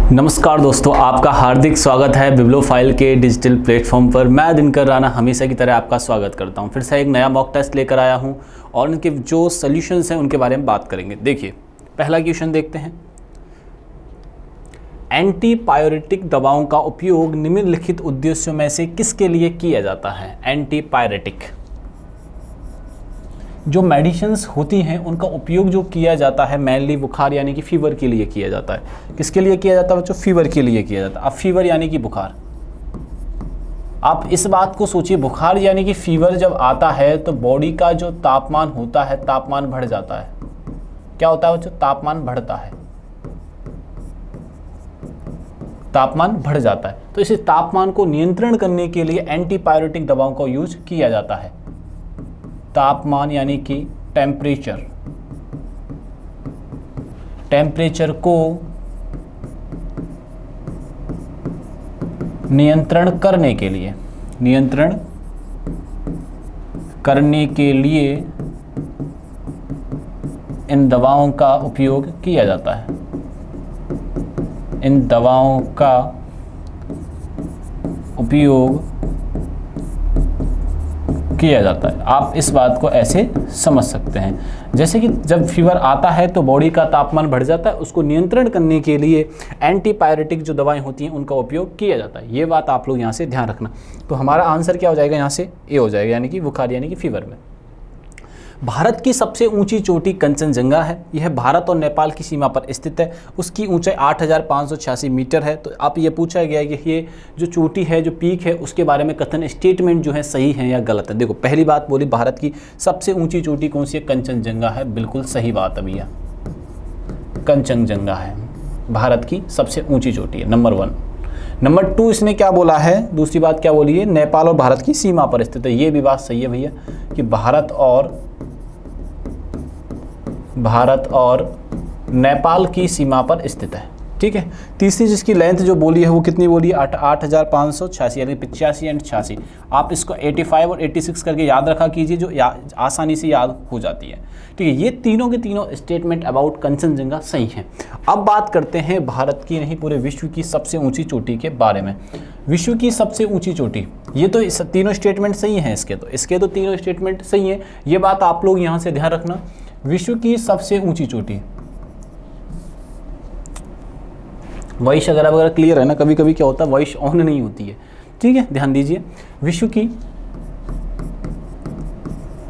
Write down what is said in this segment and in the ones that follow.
नमस्कार दोस्तों, आपका हार्दिक स्वागत है बिब्लोफाइल के डिजिटल प्लेटफॉर्म पर। मैं दिनकर राणा हमेशा की तरह आपका स्वागत करता हूं। फिर से एक नया मॉक टेस्ट लेकर आया हूं और उनके जो सॉल्यूशंस हैं उनके बारे में बात करेंगे। देखिए, पहला क्वेश्चन देखते हैं। एंटीपायरेटिक दवाओं का उपयोग निम्नलिखित उद्देश्यों में से किसके लिए किया जाता है? एंटीपायरेटिक जो मेडिसिन्स होती हैं उनका उपयोग जो किया जाता है मेनली बुखार यानी कि फीवर के लिए किया जाता है। किसके लिए किया जाता है बच्चों? फीवर के लिए किया जाता है। अब फीवर यानी कि बुखार, आप इस बात को सोचिए, बुखार यानी कि फीवर जब आता है तो बॉडी का जो तापमान होता है, तापमान बढ़ जाता है। क्या होता है बच्चों? तापमान बढ़ता है, तापमान बढ़ जाता है। तो इस तापमान को नियंत्रण करने के लिए एंटीपायरेटिक दवाओं का यूज किया जाता है। तापमान यानी कि टेम्परेचर को नियंत्रण करने के लिए इन दवाओं का उपयोग किया जाता है। इन दवाओं का उपयोग किया जाता है। आप इस बात को ऐसे समझ सकते हैं, जैसे कि जब फीवर आता है तो बॉडी का तापमान बढ़ जाता है, उसको नियंत्रण करने के लिए एंटीपायरेटिक जो दवाएं होती हैं उनका उपयोग किया जाता है। ये बात आप लोग यहाँ से ध्यान रखना। तो हमारा आंसर क्या हो जाएगा? यहाँ से ए हो जाएगा, यानी कि बुखार यानी कि फीवर में। भारत की सबसे ऊंची चोटी कंचनजंगा है। यह भारत और नेपाल की सीमा पर स्थित है। उसकी ऊंचाई 8,586 मीटर है। तो आप ये पूछा गया है कि ये जो चोटी है, जो पीक है, उसके बारे में कथन स्टेटमेंट जो है सही है या गलत है। देखो, पहली बात बोली भारत की सबसे ऊंची चोटी कौन सी है? कंचनजंगा है। बिल्कुल सही बात है भैया, कंचनजंगा है भारत की सबसे ऊँची चोटी है, नंबर 1। नंबर 2 इसने क्या बोला है? दूसरी बात क्या बोली है? नेपाल और भारत की सीमा पर स्थित है। ये भी बात सही है भैया कि भारत और नेपाल की सीमा पर स्थित है। ठीक है। तीसरी जिसकी लेंथ जो बोली है वो कितनी बोली है? 8,586 यानी 85 एंड 86। आप इसको 85 और 86 करके याद रखा कीजिए, जो आसानी से याद हो जाती है। ठीक है। ये तीनों के तीनों स्टेटमेंट अबाउट कंचनजंगा सही हैं। अब बात करते हैं भारत की नहीं पूरे विश्व की सबसे ऊंची चोटी के बारे में। विश्व की सबसे ऊंची चोटी, ये तो तीनों स्टेटमेंट सही हैं इसके तो तीनों स्टेटमेंट सही हैं। ये बात आप लोग यहाँ से ध्यान रखना। विश्व की सबसे ऊंची चोटी, वॉइस अगर क्लियर है ना, कभी कभी क्या होता है वॉइस ऑन नहीं होती है। ठीक है, ध्यान दीजिए। विश्व की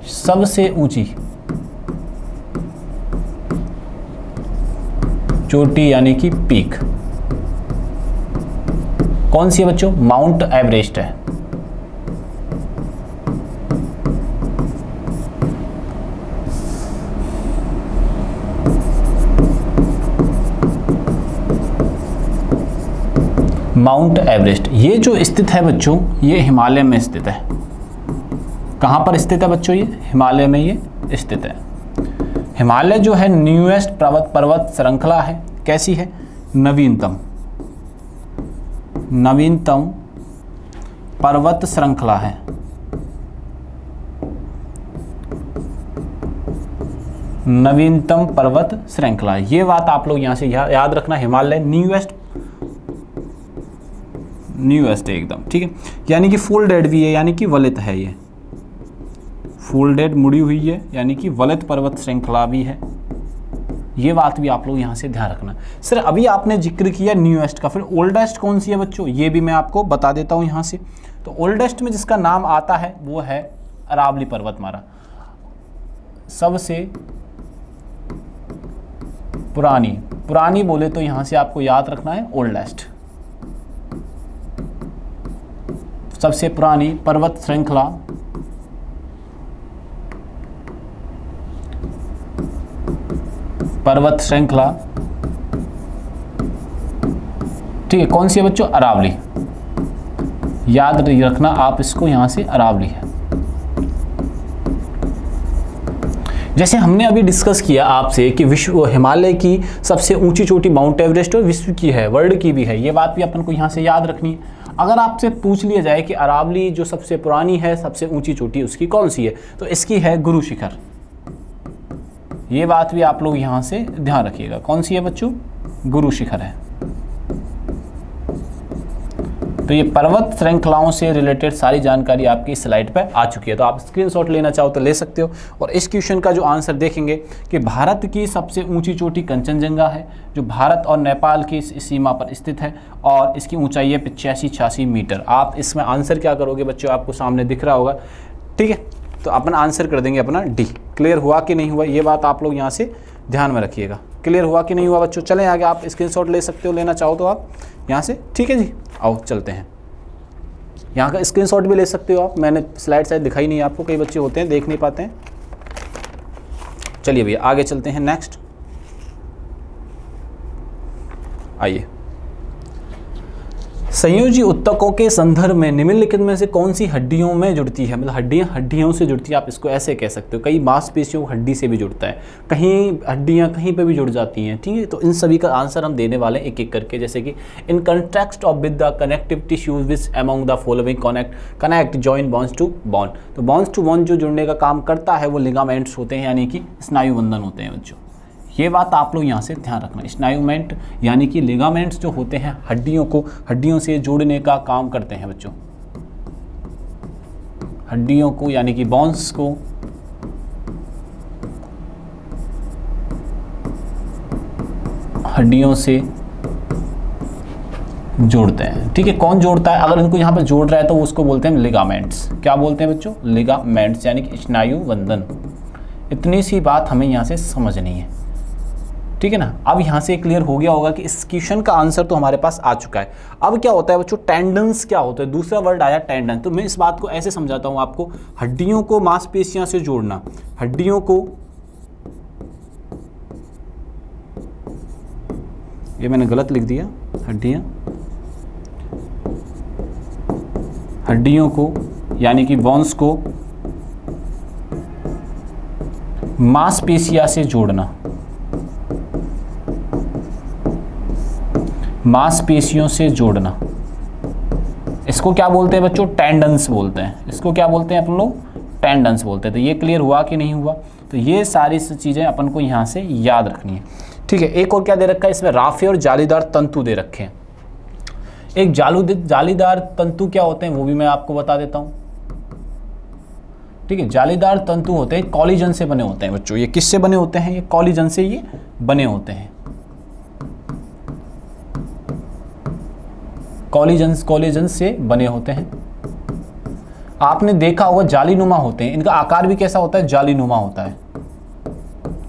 सबसे ऊंची चोटी यानी कि पीक कौन सी है बच्चों? माउंट एवरेस्ट है। माउंट एवरेस्ट ये जो स्थित है बच्चों, ये हिमालय में स्थित है। कहाँ पर स्थित है बच्चों? ये हिमालय में ये स्थित है। हिमालय जो है न्यूएस्ट पर्वत श्रृंखला है। कैसी है? नवीनतम पर्वत श्रृंखला है। नवीनतम पर्वत श्रृंखला, ये बात आप लोग यहाँ से याद रखना। हिमालय न्यूएस्ट एकदम। ठीक है, यानी कि फोल्डेड भी है, यानी कि वलित है। ये फोल्डेड मुड़ी हुई है, यानी कि वलित पर्वत श्रृंखला भी है। ये बात भी आप लोग यहाँ से ध्यान रखना। सर अभी आपने जिक्र किया न्यूएस्ट का, फिर ओल्डेस्ट कौन सी है बच्चों? ये भी मैं आपको बता देता हूँ यहाँ से। तो ओल्डेस्ट में जिसका नाम आता है वो है अरावली पर्वतमाला। सबसे पुरानी बोले तो यहाँ से आपको याद रखना है ओल्डेस्ट। सबसे पुरानी पर्वत श्रृंखला ठीक है, कौन सी है बच्चों? अरावली। याद रखना आप इसको, यहाँ से अरावली है। जैसे हमने अभी डिस्कस किया आपसे कि हिमालय की सबसे ऊंची चोटी माउंट एवरेस्ट और विश्व की है, वर्ल्ड की भी है। ये बात भी अपन को यहाँ से याद रखनी है। अगर आपसे पूछ लिया जाए कि अरावली जो सबसे पुरानी है, सबसे ऊंची चोटी उसकी कौन सी है, तो इसकी है गुरु शिखर। ये बात भी आप लोग यहाँ से ध्यान रखिएगा। कौन सी है बच्चों? गुरु शिखर है। तो ये पर्वत श्रृंखलाओं से रिलेटेड सारी जानकारी आपकी इस स्लाइड पे आ चुकी है, तो आप स्क्रीनशॉट लेना चाहो तो ले सकते हो। और इस क्वेश्चन का जो आंसर देखेंगे कि भारत की सबसे ऊंची चोटी कंचनजंगा है, जो भारत और नेपाल की सीमा पर स्थित है और इसकी ऊंचाई है 85-86 मीटर। आप इसमें आंसर क्या करोगे बच्चों, आपको सामने दिख रहा होगा, ठीक है। तो अपना आंसर कर देंगे अपना डी। क्लियर हुआ कि नहीं हुआ, ये बात आप लोग यहाँ से ध्यान में रखिएगा। क्लियर हुआ कि नहीं हुआ बच्चों? चलें आगे, आप स्क्रीनशॉट ले सकते हो, लेना चाहो तो आप यहाँ से, ठीक है जी। आओ चलते हैं, यहाँ का स्क्रीनशॉट भी ले सकते हो आप। मैंने स्लाइड शायद दिखाई नहीं आपको, कई बच्चे होते हैं देख नहीं पाते हैं। चलिए भैया आगे चलते हैं, नेक्स्ट आइए। संयोजी उत्तकों के संदर्भ में निम्नलिखित में से कौन सी हड्डियों में जुड़ती है? मतलब हड्डियों से जुड़ती है, आप इसको ऐसे कह सकते हो। कई मांसपेशियों हड्डी से भी जुड़ता है, कहीं हड्डियां कहीं पे भी जुड़ जाती हैं, ठीक है। तो इन सभी का आंसर हम देने वाले हैं एक एक करके। जैसे कि in context of with the connective tissues which among the following connect joint bones to bone. तो बॉन्स टू बॉन जो जुड़ने का काम करता है वो लिगामेंट्स होते हैं, यानी कि स्नायु बंधन होते हैं बच्चों। ये बात आप लोग यहाँ से ध्यान रखना। स्नायुमेंट यानी कि लिगामेंट्स जो होते हैं हड्डियों से जोड़ने का काम करते हैं बच्चों। हड्डियों को यानी कि बॉन्स को हड्डियों से जोड़ते हैं, ठीक है। कौन जोड़ता है? अगर इनको यहाँ पर जोड़ रहा है तो उसको बोलते हैं लिगामेंट्स। क्या बोलते हैं बच्चों? लिगामेंट्स यानी कि स्नायु बंधन। इतनी सी बात हमें यहाँ से समझनी है, ठीक है ना। अब यहाँ से क्लियर हो गया होगा कि इस क्वेश्चन का आंसर तो हमारे पास आ चुका है। अब क्या होता है बच्चों? टेंडन्स क्या होता है? दूसरा वर्ड आया टेंडन। तो मैं इस बात को ऐसे समझाता हूँ आपको, हड्डियों को मांसपेशियों से जोड़ना, हड्डियों को, ये मैंने गलत लिख दिया, हड्डियों को यानी कि बोन्स को मांसपेशियों से जोड़ना, मांसपेशियों से जोड़ना, इसको क्या बोलते हैं बच्चों? टेंडन्स बोलते हैं। इसको क्या बोलते हैं अपन लोग? टेंडन्स बोलते हैं। तो ये क्लियर हुआ कि नहीं हुआ? तो ये सारी चीज़ें अपन को यहाँ से याद रखनी है, ठीक है। एक और क्या दे रखा है इसमें? राफे और जालीदार तंतु दे रखे हैं। एक जालीदार तंतु क्या होते हैं वो भी मैं आपको बता देता हूँ, ठीक है। जालीदार तंतु होते हैं, कॉलिजन से बने होते हैं बच्चों। ये किससे बने होते हैं? ये कॉलिजन से ये बने होते हैं। कॉलिजन से बने होते हैं। आपने देखा होगा जालीनुमा होते हैं, इनका आकार भी कैसा होता है? जालीनुमा होता है,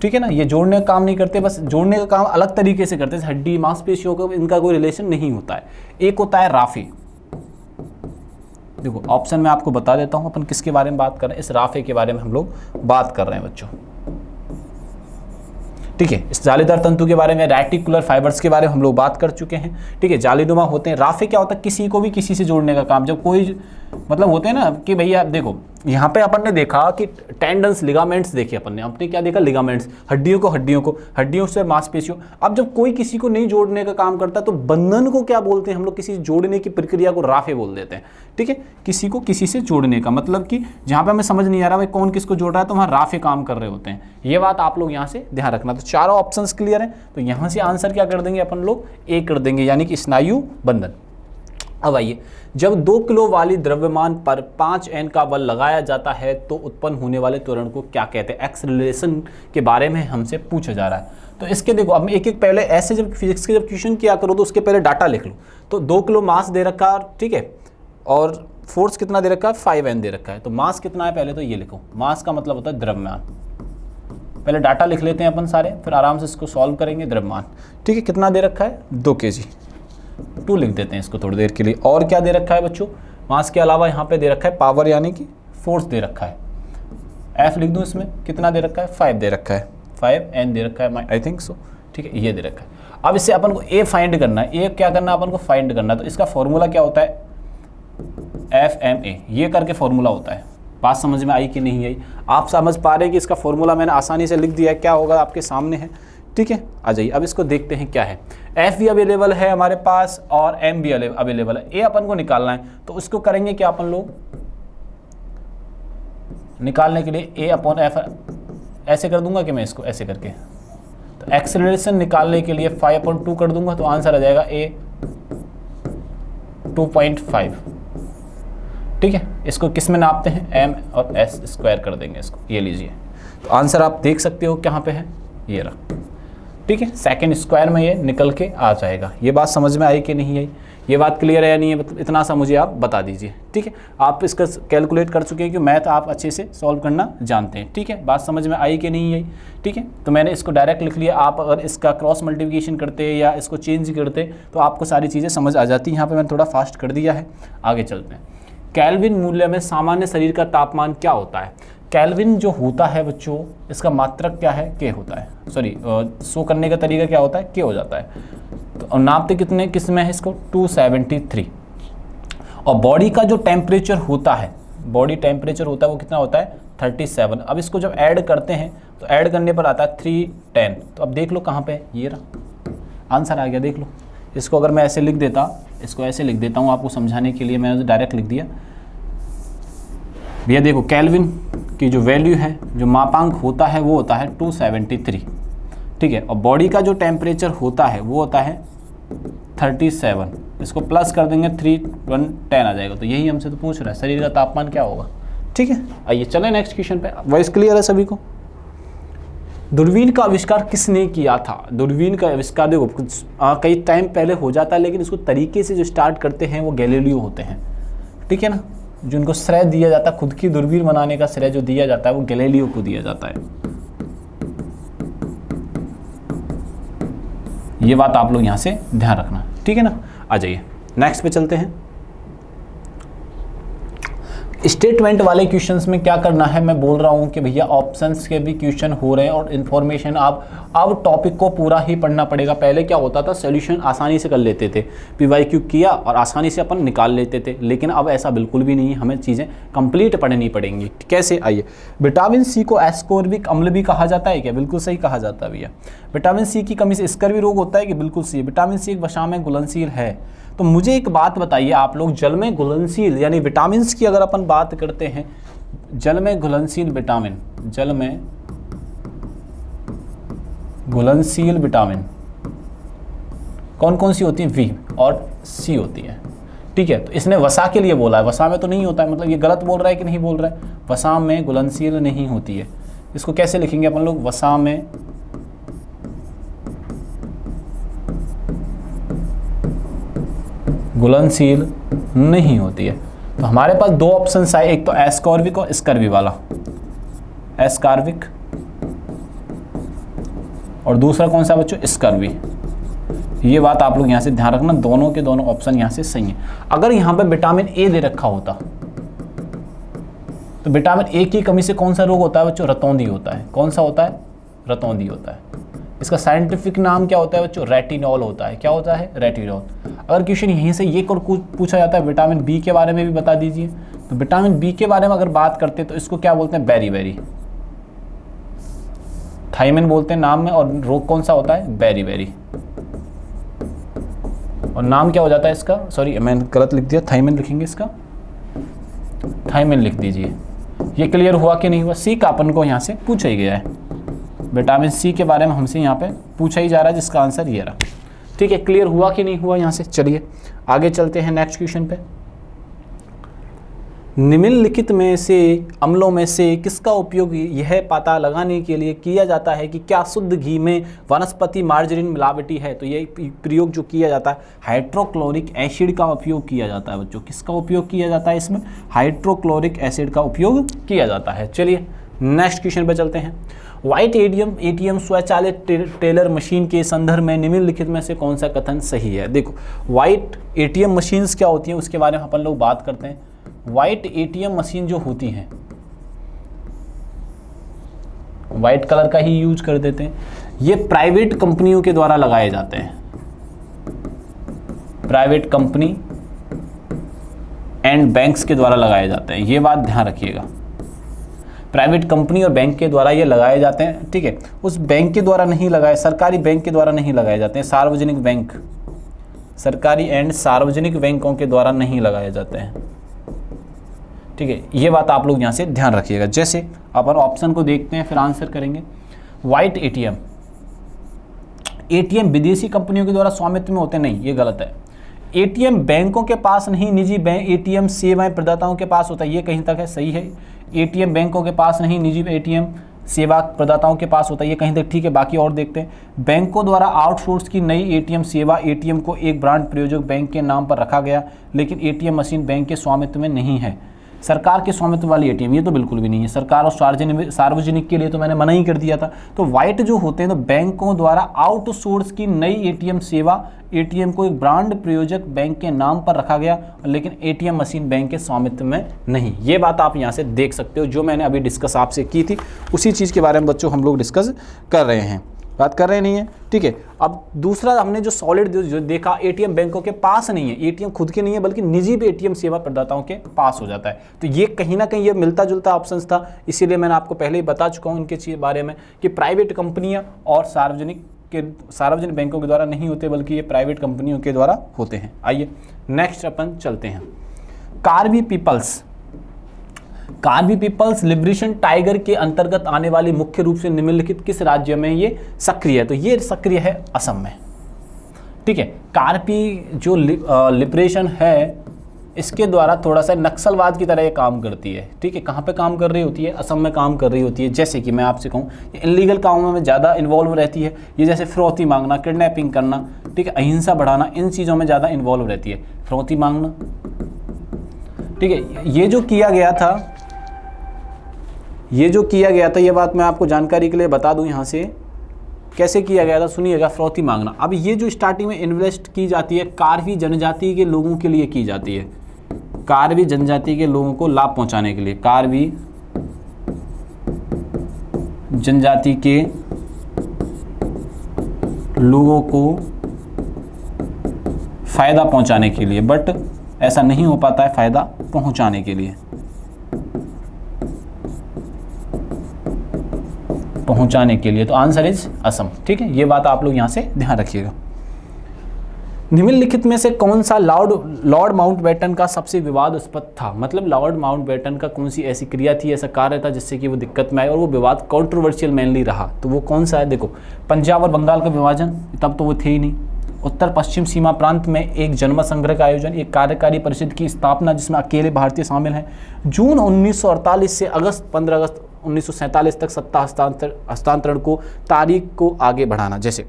ठीक है ना। ये जोड़ने का काम नहीं करते, बस जोड़ने का काम अलग तरीके से करते हैं। हड्डी मांसपेशियों का इनका कोई रिलेशन नहीं होता है। एक होता है राफे। देखो ऑप्शन में आपको बता देता हूं अपन किसके बारे में बात कर रहे हैं। इस राफे के बारे में हम लोग बात कर रहे हैं बच्चों, ठीक है। इस जालीदार तंतु के बारे में, रेटिकुलर फाइबर्स के बारे में हम लोग बात कर चुके हैं, ठीक है। जालीनुमा होते हैं। राफे क्या होता है? किसी को भी किसी से जोड़ने का काम। जब कोई मतलब होते हैं ना कि भैया देखो यहाँ पे अपन ने देखा कि टेंडन्स, लिगामेंट्स देखे आपने क्या देखा? लिगामेंट्स, हड्डियों से मांसपेशियों। अब जब कोई किसी को नहीं जोड़ने का काम करता तो बंधन को क्या बोलते हैं हम लोग? किसी जोड़ने की प्रक्रिया को राफे बोल देते हैं, ठीक है। किसी को किसी से जोड़ने का मतलब कि जहाँ पे हमें समझ नहीं आ रहा भाई कौन किसको जोड़ रहा है तो वहाँ राफे काम कर रहे होते हैं। ये बात आप लोग यहाँ से ध्यान रखना। तो चारों ऑप्शंस क्लियर हैं, तो यहाँ से आंसर क्या कर देंगे अपन लोग? ए कर देंगे, यानी कि स्नायु बंधन। अब आइए, जब 2 किलो वाली द्रव्यमान पर 5 N का बल लगाया जाता है तो उत्पन्न होने वाले त्वरण को क्या कहते हैं? एक्सेलरेशन के बारे में हमसे पूछा जा रहा है। तो इसके देखो अब एक एक पहले ऐसे जब फिजिक्स के जब क्वेश्चन किया करो तो उसके पहले डाटा लिख लो। तो 2 किलो मास दे रखा है, ठीक है, और फोर्स कितना दे रखा है? 5N दे रखा है। तो मास कितना है पहले तो ये लिखो। मास का मतलब होता है द्रव्यमान। पहले डाटा लिख लेते हैं अपन सारे, फिर आराम से इसको सॉल्व करेंगे। द्रव्यमान, ठीक है, कितना दे रखा है? 2 kg। 2 लिख देते हैं इसको थोड़ी देर के लिए। और क्या दे रखा है बच्चों? मास के अलावा यहाँ पे दे रखा है पावर यानी कि फोर्स दे रखा है। F लिख दूँ इसमें, कितना दे रखा है? 5 दे रखा है। 5N दे रखा है, आई थिंक सो, ठीक है, ये दे रखा है। अब इससे अपन को A फाइंड करना है। A क्या करना है अपन को? फाइंड करना है। तो इसका फॉर्मूला क्या होता है? FMA, ये करके फॉर्मूला होता है। बात समझ में आई कि नहीं आई? आप समझ पा रहे हैं कि इसका फॉर्मूला मैंने आसानी से लिख दिया है, क्या होगा आपके सामने है, ठीक है। आ जाइए अब इसको देखते हैं क्या है। F भी अवेलेबल है हमारे पास और M भी अवेलेबल है। A अपन को निकालना है तो उसको करेंगे क्या अपन लोग? निकालने के लिए A/F ऐसे कर दूंगा कि मैं इसको ऐसे करके, तो एक्सेलरेशन निकालने के लिए 5/2 कर दूंगा तो आंसर आ जाएगा A 2.5। ठीक है, इसको किस में नापते हैं, m और s स्क्वायर कर देंगे इसको, ये लीजिए। तो आंसर आप देख सकते हो कहाँ पे है, ये रहा। ठीक है, सेकंड स्क्वायर में ये निकल के आ जाएगा। ये बात समझ में आई कि नहीं आई, ये बात क्लियर है या नहीं है, इतना सा मुझे आप बता दीजिए। ठीक है, आप इसका कैलकुलेट कर चुके हैं कि मैथ आप अच्छे से सॉल्व करना जानते हैं। ठीक है, बात समझ में आई कि नहीं आई। ठीक है, तो मैंने इसको डायरेक्ट लिख लिया। आप अगर इसका क्रॉस मल्टीप्लिकेशन करते या इसको चेंज करते तो आपको सारी चीज़ें समझ आ जाती। यहाँ पर मैंने थोड़ा फास्ट कर दिया है, आगे चलते हैं। केल्विन मूल्य में सामान्य शरीर का तापमान क्या होता है। केल्विन जो होता है बच्चों, इसका मात्रक क्या है, के होता है, सॉरी शो करने का तरीका क्या होता है, के हो जाता है। तो नापते कितने किस में है इसको, 273। और बॉडी का जो टेम्परेचर होता है, बॉडी टेम्परेचर होता है वो कितना होता है, 37। अब इसको जब ऐड करते हैं तो ऐड करने पर आता है 310। तो अब देख लो कहाँ पे, ये रहा, आंसर आ गया, देख लो। इसको अगर मैं ऐसे लिख देता, इसको ऐसे लिख देता हूँ आपको समझाने के लिए, मैंने डायरेक्ट लिख दिया। भैया देखो, केल्विन की जो वैल्यू है, जो मापांक होता है वो होता है 273। ठीक है, और बॉडी का जो टेम्परेचर होता है वो होता है 37। इसको प्लस कर देंगे 310 आ जाएगा। तो यही हमसे तो पूछ रहा है, शरीर का तापमान क्या होगा। ठीक है, आइए चलें नेक्स्ट क्वेश्चन पे। वॉइस क्लियर है सभी को। दूरबीन का आविष्कार किसने किया था। दूरबीन का आविष्कार देखो कई टाइम पहले हो जाता है, लेकिन इसको तरीके से जो स्टार्ट करते हैं वो गैलीलियो होते हैं। ठीक है ना, जिनको श्रेय दिया जाता है, खुद की दूरबीन बनाने का श्रेय जो दिया जाता है वो गैलीलियो को दिया जाता है। ये बात आप लोग यहाँ से ध्यान रखना। ठीक है ना, आ जाइए नेक्स्ट पे चलते हैं। स्टेटमेंट वाले क्वेश्चंस में क्या करना है, मैं बोल रहा हूँ कि भैया ऑप्शंस के भी क्वेश्चन हो रहे हैं और इन्फॉर्मेशन आप अब टॉपिक को पूरा ही पढ़ना पड़ेगा। पहले क्या होता था, सॉल्यूशन आसानी से कर लेते थे, PYQ किया और आसानी से अपन निकाल लेते थे, लेकिन अब ऐसा बिल्कुल भी नहीं है, हमें चीज़ें कंप्लीट पढ़नी पड़ेंगी। कैसे, आइए। विटामिन सी को एस्कोर्बिक अम्ल भी कहा जाता है क्या, बिल्कुल सही कहा जाता है भैया। विटामिन सी की कमी से स्कर्वी रोग होता है कि, बिल्कुल सही। विटामिन सी एक वसा में घुलनशील है। तो मुझे एक बात बताइए आप लोग, जल में घुलनशील यानी विटामिन की अगर अपन बात करते हैं, जल में घुलनशील विटामिन, जल में घुलनशील विटामिन कौन कौन सी होती है, वी और सी होती है। ठीक है, तो इसने वसा के लिए बोला है, वसा में तो नहीं होता है, मतलब ये गलत बोल रहा है कि नहीं बोल रहा है, वसा में घुलनशील नहीं होती है। इसको कैसे लिखेंगे अपन लोग, वसा में घुलनशील नहीं होती है। तो हमारे पास दो ऑप्शन आए, एक तो एस्कॉर्बिक और स्कर्वी वाला, एस्कॉर्बिक, और दूसरा कौन सा बच्चों, स्कर्वी। ये बात आप लोग यहाँ से ध्यान रखना, दोनों के दोनों ऑप्शन यहाँ से सही है। अगर यहाँ पे विटामिन ए दे रखा होता तो विटामिन ए की कमी से कौन सा रोग होता है बच्चों, रतौंधी होता है। कौन सा होता है, रतौंधी होता है। इसका साइंटिफिक नाम क्या होता है बच्चों, रेटिनॉल होता है। क्या होता है, रेटिनॉल। अगर क्वेश्चन यहीं से ये पूछा जाता है विटामिन बी के बारे में भी बता दीजिए, तो विटामिन बी के बारे में अगर बात करते हैं तो इसको क्या बोलते हैं, बेरी, थाइमिन बोलते हैं नाम में, और रोग कौन सा होता है, बेरी। और नाम क्या हो जाता है इसका, सॉरी मैंने गलत लिख दिया, थाइमिन लिखेंगे, इसका थाइमिन लिख दीजिए। ये क्लियर हुआ कि नहीं हुआ। सी का अपन को यहाँ से पूछा ही गया है, विटामिन सी के बारे में हमसे यहाँ पे पूछा ही जा रहा है, जिसका आंसर ये रहा। ठीक है, क्लियर हुआ कि नहीं हुआ यहाँ से। चलिए आगे चलते हैं नेक्स्ट क्वेश्चन पे। निम्नलिखित में से अम्लों में से किसका उपयोग यह पता लगाने के लिए किया जाता है कि क्या शुद्ध घी में वनस्पति मार्जरीन मिलावटी है। तो ये प्रयोग जो किया जाता है, हाइड्रोक्लोरिक एसिड का उपयोग किया जाता है बच्चों। किसका उपयोग किया जाता है इसमें, हाइड्रोक्लोरिक एसिड का उपयोग किया जाता है। चलिए नेक्स्ट क्वेश्चन पे चलते हैं। व्हाइट एटीएम स्वचालित टेलर मशीन के संदर्भ में निम्नलिखित में से कौन सा कथन सही है। देखो व्हाइट एटीएम मशीन्स क्या होती हैं उसके बारे में अपन लोग बात करते हैं। व्हाइट एटीएम मशीन जो होती हैं, व्हाइट कलर का ही यूज कर देते हैं, ये प्राइवेट कंपनियों के द्वारा लगाए जाते हैं। प्राइवेट कंपनी एंड बैंक्स के द्वारा लगाए जाते हैं, ये बात ध्यान रखिएगा। प्राइवेट कंपनी और बैंक के द्वारा ये लगाए जाते हैं। ठीक है, उस बैंक के द्वारा नहीं लगाए, सरकारी बैंक के द्वारा नहीं लगाए जाते हैं, सार्वजनिक बैंक, सरकारी एंड सार्वजनिक बैंकों के द्वारा नहीं लगाए जाते हैं। ठीक है, ये बात आप लोग यहाँ से ध्यान रखिएगा। जैसे अपन ऑप्शन को देखते हैं फिर आंसर करेंगे। व्हाइट एटीएम विदेशी कंपनियों के द्वारा स्वामित्व में होते नहीं, ये गलत है। एटीएम बैंकों के पास नहीं, निजी बैंक एटीएम सेवाएं प्रदाताओं के पास होता है, ये कहीं तक है, सही है। एटीएम बैंकों के पास नहीं, निजी एटीएम सेवा प्रदाताओं के पास होता है, ये कहीं तक ठीक है। बाकी और देखते हैं। बैंकों द्वारा आउटसोर्स की नई एटीएम सेवा, एटीएम को एक ब्रांड प्रयोजक बैंक के नाम पर रखा गया, लेकिन एटीएम मशीन बैंक के स्वामित्व में नहीं है। सरकार के स्वामित्व वाली एटीएम, ये तो बिल्कुल भी नहीं है। सरकार और सार्वजनिक के लिए तो मैंने मना ही कर दिया था। तो वाइट जो होते हैं, तो बैंकों द्वारा आउटसोर्स की नई एटीएम सेवा, एटीएम को एक ब्रांड प्रयोजक बैंक के नाम पर रखा गया, लेकिन एटीएम मशीन बैंक के स्वामित्व में नहीं। ये बात आप यहाँ से देख सकते हो, जो मैंने अभी डिस्कस आपसे की थी उसी चीज़ के बारे में बच्चों हम लोग डिस्कस कर रहे हैं, बात कर रहे नहीं है, ठीक है। अब दूसरा हमने जो सॉलिड जो देखा, एटीएम बैंकों के पास नहीं है, एटीएम खुद के नहीं है, बल्कि निजी एटीएम सेवा प्रदाताओं के पास हो जाता है। तो ये कहीं ना कहीं ये मिलता जुलता ऑप्शंस था, इसीलिए मैंने आपको पहले ही बता चुका हूँ इनके बारे में कि प्राइवेट कंपनियाँ और सार्वजनिक बैंकों के द्वारा नहीं होते, बल्कि ये प्राइवेट कंपनियों के द्वारा होते हैं। आइए नेक्स्ट अपन चलते हैं। कार्बी पीपल्स लिबरेशन टाइगर के अंतर्गत आने वाली मुख्य रूप से निम्नलिखित किस राज्य में ये सक्रिय है? तो ये सक्रिय है असम में, ठीक है। कार्बी जो लिबरेशन है, इसके द्वारा थोड़ा सा नक्सलवाद की तरह ये काम करती है, ठीक है। कहाँ पे काम कर रही होती है? असम में काम कर रही होती है। जैसे कि मैं आपसे कहूँ, इलीगल कामों में ज़्यादा इन्वॉल्व रहती है, ये जैसे फिरौती मांगना, किडनैपिंग करना, ठीक है, अहिंसा बढ़ाना, इन चीज़ों में ज़्यादा इन्वॉल्व रहती है। फिरौती मांगना, ठीक है। ये जो किया गया था, ये बात मैं आपको जानकारी के लिए बता दूं यहाँ से कैसे किया गया था, सुनिएगा। फिरौती मांगना, अब ये जो स्टार्टिंग में इन्वेस्ट की जाती है, कार्बी जनजाति के लोगों के लिए की जाती है, कार्बी जनजाति के लोगों को लाभ पहुंचाने के लिए, कार्बी जनजाति के लोगों को फायदा पहुंचाने के लिए, बट ऐसा नहीं हो पाता है फायदा पहुंचाने के लिए, तो आंसर इज असम, ठीक है। ये बात आप लोग यहां से ध्यान रखिएगा। निम्नलिखित में से कौन सा लॉर्ड माउंटबेटन का सबसे विवादास्पद था? मतलब लॉर्ड माउंटबेटन का कौन सी ऐसी क्रिया थी, ऐसा कार्य था जिससे कि वो दिक्कत में आए और वो विवाद कंट्रोवर्शियल मेनली रहा? तो वो कौन सा है? देखो, पंजाब और बंगाल का विभाजन, तब तो वो थे ही नहीं। उत्तर पश्चिम सीमा प्रांत में एक जनमत संग्रह का आयोजन, एक कार्यकारी परिषद की स्थापना जिसमें अकेले भारतीय शामिल हैं, जून 1948 से 15 अगस्त 1947 तक सत्ता हस्तांतरण को तारीख को आगे बढ़ाना। जैसे,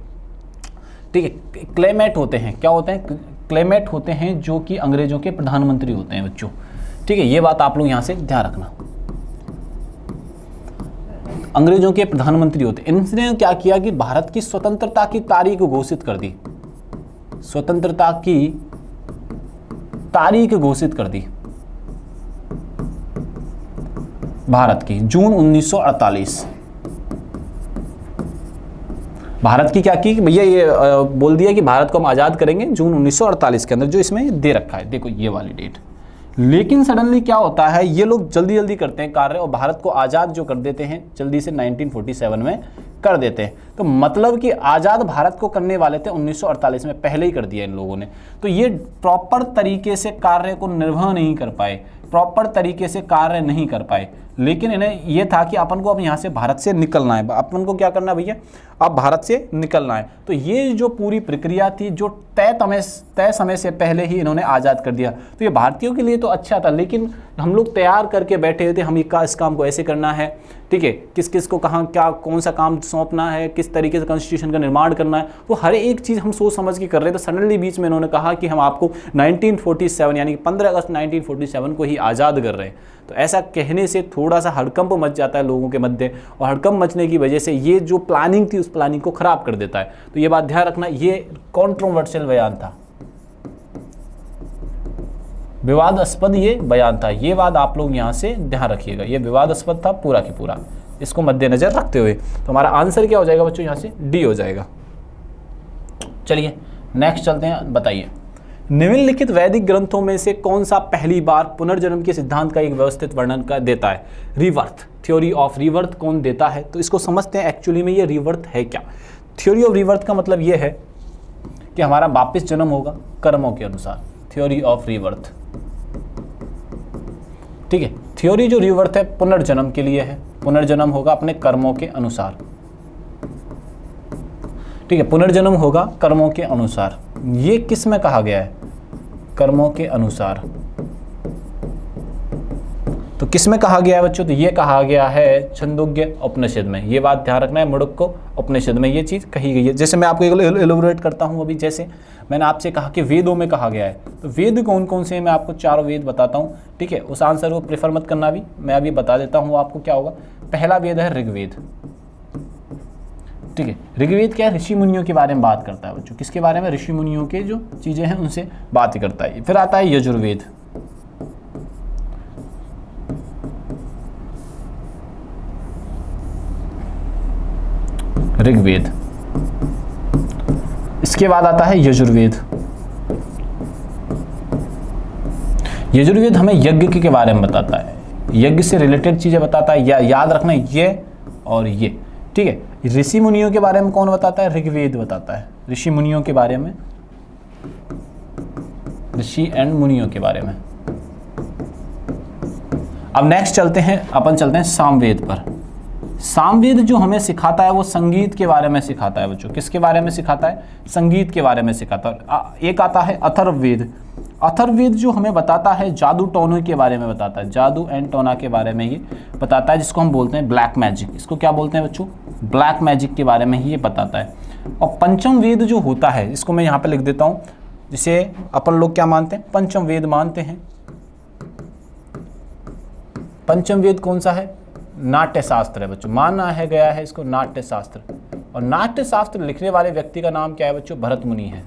ठीक है, क्लेमेट होते हैं, क्या होते हैं? क्लेमेट होते हैं जो कि अंग्रेजों के प्रधानमंत्री होते हैं बच्चों, ठीक है। ये बात आप लोग यहाँ से ध्यान रखना, अंग्रेजों के प्रधानमंत्री होते हैं। इन्होंने क्या किया कि भारत की स्वतंत्रता की तारीख घोषित कर दी, स्वतंत्रता की तारीख घोषित कर दी भारत की, जून 1948। भारत की क्या की भैया, ये बोल दिया कि भारत को हम आज़ाद करेंगे जून 1948 के अंदर, जो इसमें दे रखा है, देखो ये वाली डेट। लेकिन सडनली क्या होता है, ये लोग जल्दी जल्दी करते हैं कार्य और भारत को आज़ाद जो कर देते हैं जल्दी से 1947 में कर देते हैं। तो मतलब कि आज़ाद भारत को करने वाले थे 1948 में, पहले ही कर दिया इन लोगों ने। तो ये प्रॉपर तरीके से कार्य को निर्वह नहीं कर पाए, प्रॉपर तरीके से कार्य नहीं कर पाए। लेकिन इन्हें ये था कि अपन को अब यहाँ से भारत से निकलना है, अपन को क्या करना है भैया, अब भारत से निकलना है। तो ये जो पूरी प्रक्रिया थी, जो तय समय से पहले ही इन्होंने आज़ाद कर दिया। तो ये भारतीयों के लिए तो अच्छा था, लेकिन हम लोग तैयार करके बैठे थे, हम इस काम को ऐसे करना है, ठीक है, किस किस को कहाँ क्या कौन सा काम सौंपना है, किस तरीके से कॉन्स्टिट्यूशन का निर्माण करना है, वो हर एक चीज़ हम सोच समझ के कर रहे थे। सडनली बीच में इन्होंने कहा कि हम आपको 1947 यानी कि 15 अगस्त 1947 को ही आज़ाद कर रहे हैं। तो ऐसा कहने से थोड़ा सा हड़कंप मच जाता है लोगों के मध्य, और हड़कंप मचने की वजह से ये जो प्लानिंग थी उस प्लानिंग को खराब कर देता है। तो ये बात ध्यान रखना, ये कंट्रोवर्शियल बयान था, विवादास्पद ये बयान था, ये बात आप लोग यहाँ से ध्यान रखिएगा। ये विवादास्पद था पूरा की पूरा, इसको मद्देनजर रखते हुए। तो हमारा आंसर क्या हो जाएगा बच्चों, यहाँ से डी हो जाएगा। चलिए नेक्स्ट चलते हैं, बताइए निम्नलिखित वैदिक ग्रंथों में से कौन सा पहली बार पुनर्जन्म के सिद्धांत का एक व्यवस्थित वर्णन कर देता है? रीबर्थ, थ्योरी ऑफ रीबर्थ कौन देता है? तो इसको समझते हैं एक्चुअली में ये रीबर्थ है क्या। थ्योरी ऑफ रीबर्थ का मतलब ये है कि हमारा वापस जन्म होगा कर्मों के अनुसार, थ्योरी ऑफ रीबर्थ, ठीक है। थ्योरी जो रीबर्थ है पुनर्जन्म के लिए है, पुनर्जन्म होगा अपने कर्मों के अनुसार, ठीक है, पुनर्जन्म होगा कर्मों के अनुसार। ये किस में कहा गया है? कर्मों के अनुसार। तो किस में कहा गया है बच्चों? तो ये कहा गया है छंदोग्य उपनिषद में। ये बात ध्यान रखना है, मुंडको उपनिषद में ये चीज़ कही गई है। जैसे मैं आपको एलोबरेट करता हूँ अभी, जैसे मैंने आपसे कहा कि वेदों में कहा गया है, तो वेद कौन कौन से हैं मैं आपको चारों वेद बताता हूँ, ठीक है। उस आंसर को प्रेफर मत करना, भी मैं अभी बता देता हूँ आपको क्या होगा। पहला वेद है ऋग्वेद, ठीक है। ऋग्वेद क्या है? ऋषि मुनियों के बारे में बात करता है बच्चों। किसके बारे में? ऋषि मुनियों के जो चीज़ें हैं उनसे बात करता है। फिर आता है यजुर्वेद, ऋग्वेद, इसके बाद आता है यजुर्वेद। यजुर्वेद हमें यज्ञ के बारे में बताता है, यज्ञ से रिलेटेड चीजें बताता है, या याद रखना ये और ये, ठीक है। ऋषि मुनियों के बारे में कौन बताता है? ऋग्वेद बताता है ऋषि मुनियों के बारे में, ऋषि एंड मुनियों के बारे में। अब नेक्स्ट चलते हैं सामवेद पर। सामवेद जो हमें सिखाता है वो संगीत के बारे में सिखाता है बच्चों। किसके बारे में सिखाता है? संगीत के बारे में सिखाता है। एक आता है अथर्ववेद। अथर्ववेद जो हमें बताता है जादू टोने के बारे में बताता है, जादू एंड टोना के बारे में ये बताता है, जिसको हम बोलते हैं ब्लैक मैजिक। इसको क्या बोलते हैं बच्चों? ब्लैक मैजिक के बारे में ही ये बताता है। और पंचम वेद जो होता है, इसको मैं यहाँ पे लिख देता हूँ, जिसे अपन लोग क्या मानते हैं? पंचम वेद मानते हैं। पंचम वेद कौन सा है? नाट्य शास्त्र है बच्चों, माना है गया है इसको नाट्य शास्त्र। और नाट्य शास्त्र लिखने वाले व्यक्ति का नाम क्या है बच्चों? भरत मुनि है।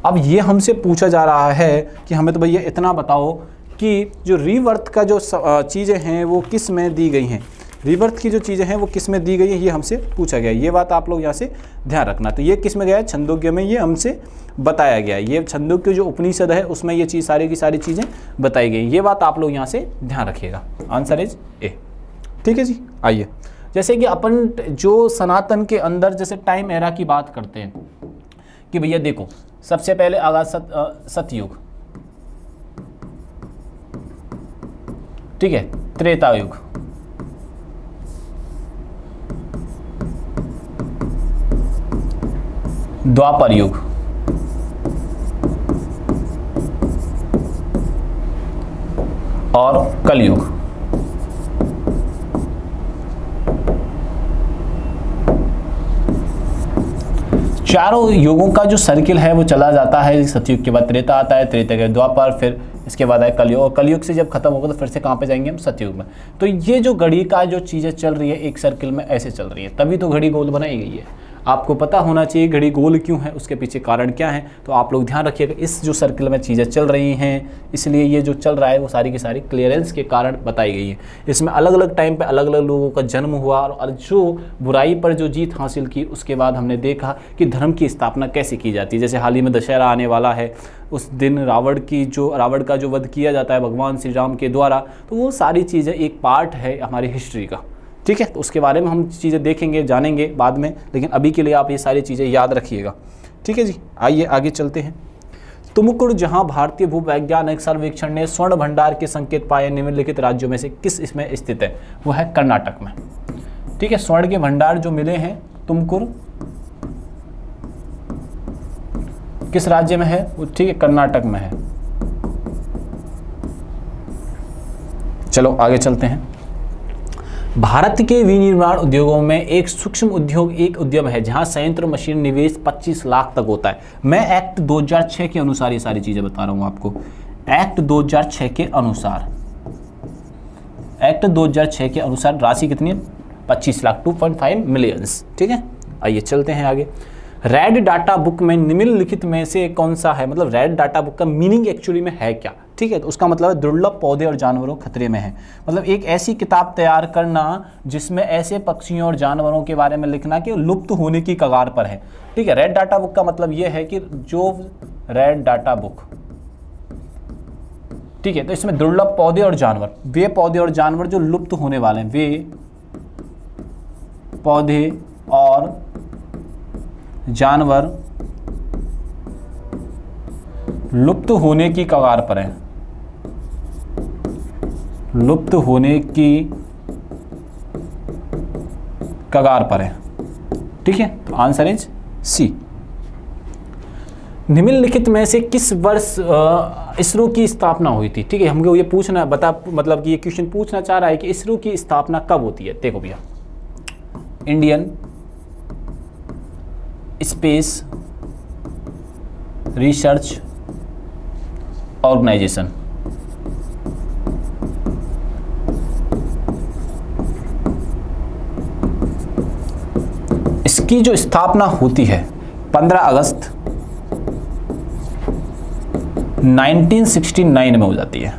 अब ये हमसे पूछा जा रहा है कि हमें तो भैया इतना बताओ कि जो रीवर्थ का जो चीज़ें हैं वो किस में दी गई हैं, रीवर्थ की जो चीज़ें हैं वो किस में दी गई है, ये हमसे पूछा गया। ये बात आप लोग यहाँ से ध्यान रखना। तो ये किस में गया है? छंदोग्य में ये हमसे बताया गया। ये छंदोग्य जो उपनिषद है उसमें ये चीज़ सारी की सारी चीज़ें बताई गई। ये बात आप लोग यहाँ से ध्यान रखिएगा। आंसर इज ए, ठीक है जी। आइए, जैसे कि अपन जो सनातन के अंदर जैसे टाइम एरा की बात करते हैं कि भैया देखो, सबसे पहले आगाज सतयुग, ठीक है, त्रेता युग, द्वापर युग, और कलयुग। चारों युगों का जो सर्किल है वो चला जाता है। सतयुग के बाद त्रेता आता है, त्रेता के द्वापर, फिर इसके बाद आए कलयुग, और कलयुग से जब खत्म होगा तो फिर से कहाँ पे जाएंगे हम? सतयुग में। तो ये जो घड़ी का जो चीज़ें चल रही है एक सर्किल में ऐसे चल रही है, तभी तो घड़ी गोल बनाई गई है। आपको पता होना चाहिए घड़ी गोल क्यों है, उसके पीछे कारण क्या है। तो आप लोग ध्यान रखिएगा, इस जो सर्किल में चीज़ें चल रही हैं, इसलिए ये जो चल रहा है वो सारी की सारी क्लियरेंस के कारण बताई गई है। इसमें अलग अलग टाइम पे अलग अलग लोगों का जन्म हुआ, और जो बुराई पर जो जीत हासिल की, उसके बाद हमने देखा कि धर्म की स्थापना कैसे की जाती है। जैसे हाल ही में दशहरा आने वाला है, उस दिन रावण का जो वध किया जाता है भगवान श्री राम के द्वारा, तो वो सारी चीज़ें एक पार्ट है हमारी हिस्ट्री का, ठीक है। तो उसके बारे में हम चीज़ें देखेंगे, जानेंगे बाद में, लेकिन अभी के लिए आप ये सारी चीज़ें याद रखिएगा, ठीक है जी। आइए आगे चलते हैं। तुमकुर, जहां भारतीय भूवैज्ञानिक सर्वेक्षण ने स्वर्ण भंडार के संकेत पाए, निम्नलिखित राज्यों में से किस इसमें स्थित है? वो है कर्नाटक में, ठीक है। स्वर्ण के भंडार जो मिले हैं तुमकुर किस राज्य में है? वो ठीक है, कर्नाटक में है। चलो आगे चलते हैं। भारत के विनिर्माण उद्योगों में एक सूक्ष्म उद्योग एक उद्यम है जहां संयंत्र मशीन निवेश 25 लाख तक होता है। मैं एक्ट 2006 के अनुसार ये सारी चीजें बता रहा हूं आपको। एक्ट 2006 के अनुसार, एक्ट 2006 के अनुसार राशि कितनी है? 25 लाख, 2.5 मिलियंस, ठीक है। आइए चलते हैं आगे। रेड डाटा बुक में निम्नलिखित में से कौन सा है? मतलब रेड डाटा बुक का मीनिंग एक्चुअली में है क्या, ठीक है। तो उसका मतलब है दुर्लभ पौधे और जानवरों खतरे में है। मतलब एक ऐसी किताब तैयार करना जिसमें ऐसे पक्षियों और जानवरों के बारे में लिखना कि लुप्त होने की कगार पर है, ठीक है। रेड डाटा बुक का मतलब यह है कि जो रेड डाटा बुक, ठीक है, तो इसमें दुर्लभ पौधे और जानवर, वे पौधे और जानवर जो लुप्त होने वाले हैं, वे पौधे और जानवर लुप्त होने की कगार पर हैं, लुप्त होने की कगार पर है, ठीक है। तो आंसर इज सी। निम्नलिखित में से किस वर्ष इसरो की स्थापना हुई थी? ठीक है, हमको ये पूछना मतलब कि ये क्वेश्चन पूछना चाह रहा है कि इसरो की स्थापना कब होती है। देखो भैया, इंडियन स्पेस रिसर्च ऑर्गेनाइजेशन, इसकी जो स्थापना होती है 15 अगस्त 1969 में हो जाती है।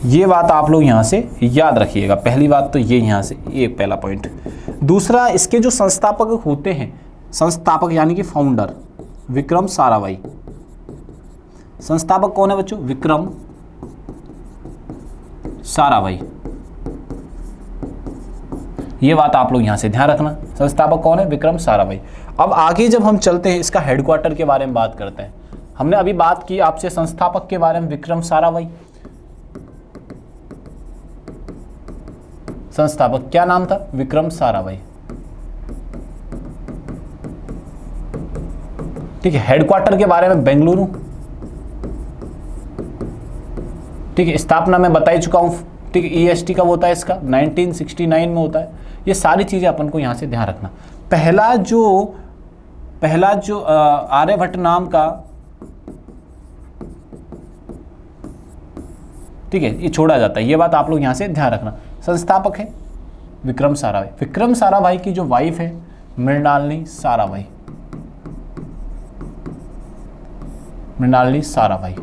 ये बात आप लोग यहाँ से याद रखिएगा। पहली बात तो ये यहाँ से एक पहला पॉइंट। दूसरा, इसके जो संस्थापक होते हैं, संस्थापक यानी कि फाउंडर, विक्रम साराभाई। संस्थापक कौन है बच्चों? विक्रम साराभाई। ये बात आप लोग यहाँ से ध्यान रखना। संस्थापक कौन है? विक्रम साराभाई। अब आगे जब हम चलते हैं, इसका हेडक्वार्टर के बारे में बात करते हैं। हमने अभी बात की आपसे संस्थापक के बारे में, विक्रम साराभाई। संस्थापक क्या नाम था? विक्रम साराभाई। ठीक है, हेडक्वार्टर के बारे में बेंगलुरु। ठीक है, स्थापना मैं बता ही चुका हूं। ठीक है, EST कब होता है इसका? 1969 में होता है। ये सारी चीजें अपन को यहां से ध्यान रखना। पहला जो आर्यभट्ट नाम का, ठीक है, ये छोड़ा जाता है। ये बात आप लोग यहां से ध्यान रखना। संस्थापक है विक्रम साराभाई। विक्रम साराभाई की जो वाइफ है मृणालिनी साराभाई। मृणालिनी साराभाई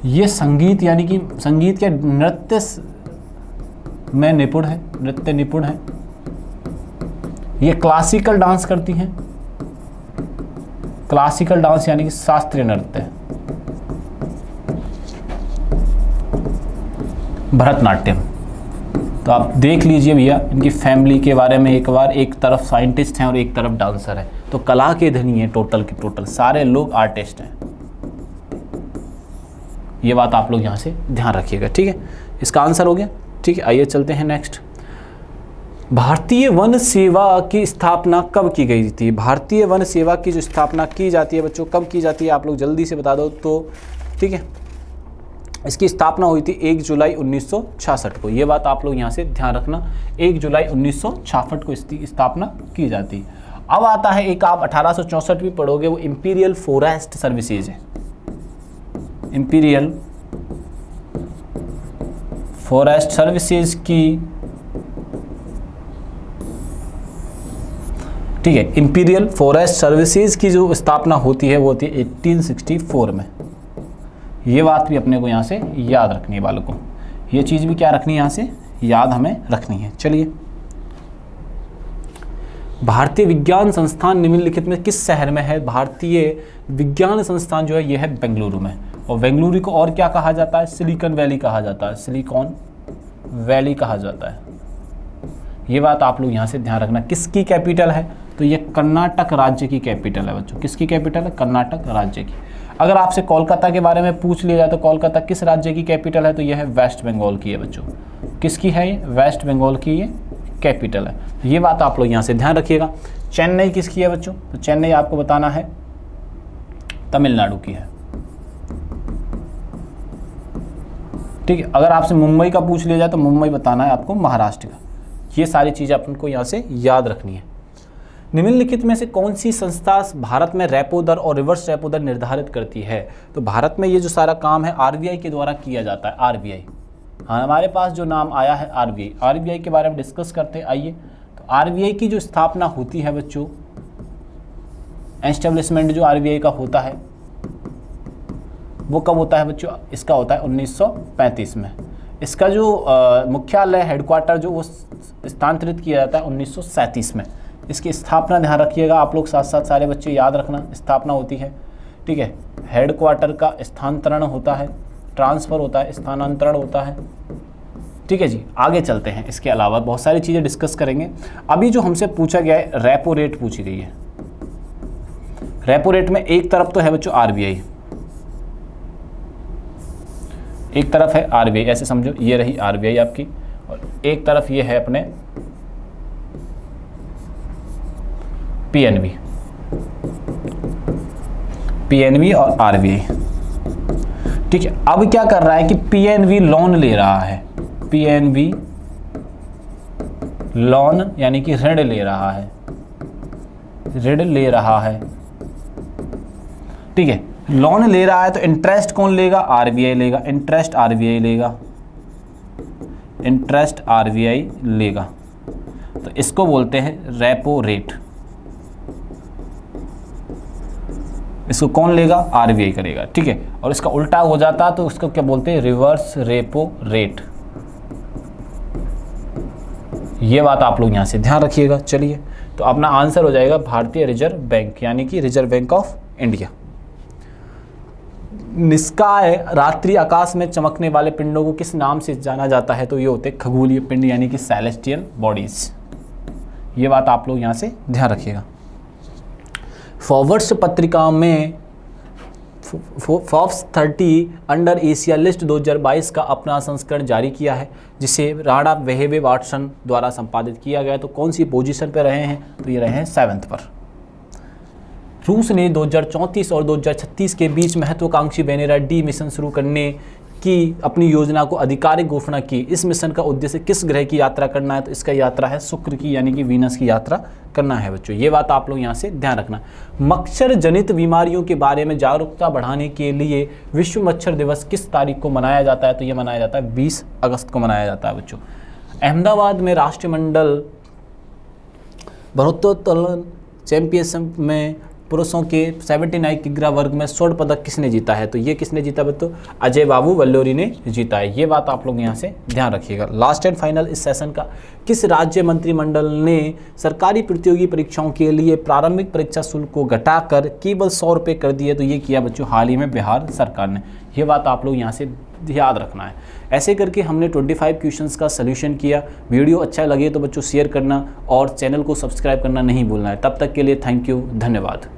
ये संगीत यानी कि संगीत के नृत्य में निपुण है, नृत्य निपुण है। ये क्लासिकल डांस करती हैं। क्लासिकल डांस यानी कि शास्त्रीय नृत्य, भरतनाट्यम। तो आप देख लीजिए भैया इनकी फैमिली के बारे में एक बार। एक तरफ साइंटिस्ट हैं और एक तरफ डांसर है, तो कला के धनी है टोटल के टोटल। सारे लोग आर्टिस्ट हैं। ये बात आप लोग यहाँ से ध्यान रखिएगा। ठीक है, इसका आंसर हो गया। ठीक है, आइए चलते हैं नेक्स्ट। भारतीय वन सेवा की स्थापना कब की गई थी? भारतीय वन सेवा की जो स्थापना की जाती है बच्चों, कब की जाती है? आप लोग जल्दी से बता दो तो। ठीक है, इसकी स्थापना हुई थी 1 जुलाई 1966 को। ये बात आप लोग यहाँ से ध्यान रखना, 1 जुलाई 1966 को इसकी स्थापना की जाती है। अब आता है एक, आप 1864 भी पढ़ोगे, वो इंपीरियल फॉरेस्ट सर्विसेज है। इंपीरियल फॉरेस्ट सर्विसेज की, ठीक है, इंपीरियल फॉरेस्ट सर्विसेज की जो स्थापना होती है वो होती है 1864 में। ये बात भी अपने को यहाँ से याद रखनी है बालकों। ये चीज़ भी क्या रखनी है, यहाँ से याद हमें रखनी है। चलिए, भारतीय विज्ञान संस्थान निम्नलिखित में किस शहर में है? भारतीय विज्ञान संस्थान जो है ये है बेंगलुरु में। और बेंगलुरु को और क्या कहा जाता है? सिलिकॉन वैली कहा जाता है। सिलिकॉन वैली कहा जाता है। ये बात आप लोग यहाँ से ध्यान रखना। किसकी कैपिटल है? तो ये कर्नाटक राज्य की कैपिटल है बच्चों। किसकी कैपिटल है? कर्नाटक राज्य की। अगर आपसे कोलकाता के बारे में पूछ लिया जाए तो कोलकाता किस राज्य की कैपिटल है? तो यह है वेस्ट बंगाल की है बच्चों। किसकी है ये? वेस्ट बंगाल की ये कैपिटल है। ये बात आप लोग यहाँ से ध्यान रखिएगा। चेन्नई किसकी है बच्चों? तो चेन्नई आपको बताना है तमिलनाडु की है। ठीक है, अगर आपसे मुंबई का पूछ लिया जाए तो मुंबई बताना है आपको महाराष्ट्र का। ये सारी चीज़ें अपन को यहाँ से याद रखनी है। निम्नलिखित में से कौन सी संस्था भारत में रेपो दर और रिवर्स रेपो दर निर्धारित करती है? तो भारत में ये जो सारा काम है RBI के द्वारा किया जाता है। RBI, हाँ, हमारे पास जो नाम आया है RBI के बारे में डिस्कस करते हैं। आइए, तो RBI की जो स्थापना होती है बच्चों, एस्टेब्लिशमेंट जो RBI का होता है वो कब होता है बच्चों? इसका होता है 1935 में। इसका जो मुख्यालय हेडक्वार्टर जो वो स्थानांतरित किया जाता है 1937 में। इसकी स्थापना ध्यान रखिएगा आप लोग, साथ साथ सारे बच्चे याद रखना। स्थापना होती है, ठीक है, हेडक्वार्टर का स्थानांतरण होता है, ट्रांसफ़र होता है, स्थानांतरण होता है। ठीक है जी, आगे चलते हैं। इसके अलावा बहुत सारी चीज़ें डिस्कस करेंगे। अभी जो हमसे पूछा गया है, रेपो रेट पूछी गई है। रेपो रेट में एक तरफ तो है बच्चों RBI, एक तरफ है RBI, ऐसे समझो ये रही RBI आपकी, और एक तरफ ये है अपने PNB। पीएनबी और आरबीआई। ठीक है, अब क्या कर रहा है कि पीएनबी लोन ले रहा है, पीएनबी लोन यानी कि ऋण ले रहा है, ऋण ले रहा है। ठीक है, लोन ले रहा है तो इंटरेस्ट कौन लेगा? आरबीआई लेगा, इंटरेस्ट आरबीआई लेगा, इंटरेस्ट आरबीआई लेगा। तो इसको बोलते हैं रेपो रेट। इसको कौन लेगा? आरबीआई करेगा। ठीक है, और इसका उल्टा हो जाता तो उसको क्या बोलते हैं? Reverse repo rate. ये बात आप लोग यहाँ से ध्यान रखिएगा। चलिए, तो अपना आंसर हो जाएगा भारतीय रिजर्व बैंक, यानी कि रिजर्व बैंक ऑफ इंडिया। निष्काय रात्रि आकाश में चमकने वाले पिंडों को किस नाम से जाना जाता है? तो ये होते हैं खगोलीय पिंड, यानी कि सेलेस्टियल बॉडीज। ये बात आप लोग यहाँ से ध्यान रखिएगा। फॉरवर्ड्स पत्रिका में फोर्ब्स 30 अंडर एशिया लिस्ट 2022 का अपना संस्करण जारी किया है, जिसे राणा वेहबे वाटसन द्वारा संपादित किया गया। तो कौन सी पोजीशन पर रहे हैं? तो ये रहे हैं 7th पर। रूस ने 2034 और 2036 के बीच महत्वाकांक्षी वेनेरा डी मिशन शुरू करने की अपनी योजना को आधिकारिक घोषणा की। इस मिशन का उद्देश्य किस ग्रह की यात्रा करना है? तो इसका यात्रा है शुक्र की, यानी कि वीनस की यात्रा करना है बच्चों। ये बात आप लोग यहाँ से ध्यान रखना। मच्छर जनित बीमारियों के बारे में जागरूकता बढ़ाने के लिए विश्व मच्छर दिवस किस तारीख को मनाया जाता है? तो ये मनाया जाता है 20 अगस्त को मनाया जाता है बच्चों। अहमदाबाद में राष्ट्रमंडल भारोत्तोलन चैंपियनशिप में पुरुषों के 79 किग्रा वर्ग में स्वर्ण पदक किसने जीता है? तो ये किसने जीता बच्चों? अजय बाबू वल्लोरी ने जीता है। ये बात आप लोग यहाँ से ध्यान रखिएगा। लास्ट एंड फाइनल इस सेशन का, किस राज्य मंत्रिमंडल ने सरकारी प्रतियोगी परीक्षाओं के लिए प्रारंभिक परीक्षा शुल्क को घटाकर केवल 100 रुपये कर दिए? तो ये किया बच्चों हाल ही में बिहार सरकार ने। ये बात आप लोग यहाँ से याद रखना है। ऐसे करके हमने 25 क्वेश्चंस का सलूशन किया। वीडियो अच्छा लगे तो बच्चों शेयर करना और चैनल को सब्सक्राइब करना नहीं भूलना है। तब तक के लिए थैंक यू, धन्यवाद।